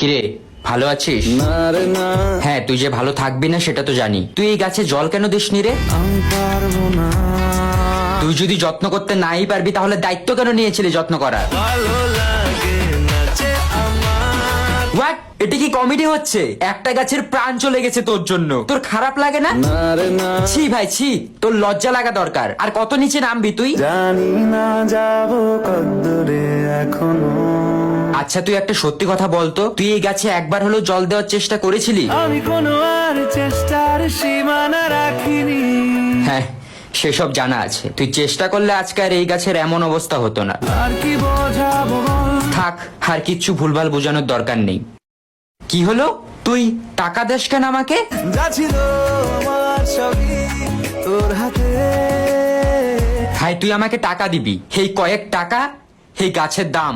কিরে, ভালো আছিস? না রে না, হ্যাঁ, তুই যে ভালো থাকবি না সেটা তো জানি। তুই এই গাছে জল কেন দিসনি রে? আমি পারবো না। তুই যদি যত্ন করতে নাই পারবি তাহলে দায়িত্ব কেন নিয়েছিলি যত্ন করার? ভালো লাগে না যে আমার। হোয়াট? এটা কি কমেডি হচ্ছে? একটা গাছের প্রাণ চলে গেছে তোর জন্য, তোর খারাপ লাগে না? না রে না, ছি ভাই ছি, তোর লজ্জা লাগা দরকার। আর কত নিচে নামবি তুই? জানি না যাবো কদ্দূরে এখনো। আচ্ছা তুই একটা সত্যি কথা বলতো, তুই এই গাছে একবার হলেও জল দেওয়ার চেষ্টা করেছিলি? আমি কোনো আর চেষ্টার সীমানা রাখিনি। হ্যাঁ, সেসব জানা আছে। তুই চেষ্টা করলে আজকে আর এই গাছের এমন অবস্থা হতো না। আর কি বোঝাবো বল? থাক, আর কিচ্ছু ভুলভাল বোঝানোর দরকার নেই। কি হলো? তুই টাকা দেস কেন আমাকে? যা ছিল আমার সবই তোর হাতে। ভাই তুই আমাকে টাকা দিবি, এই কয়েক টাকা এই গাছের দাম।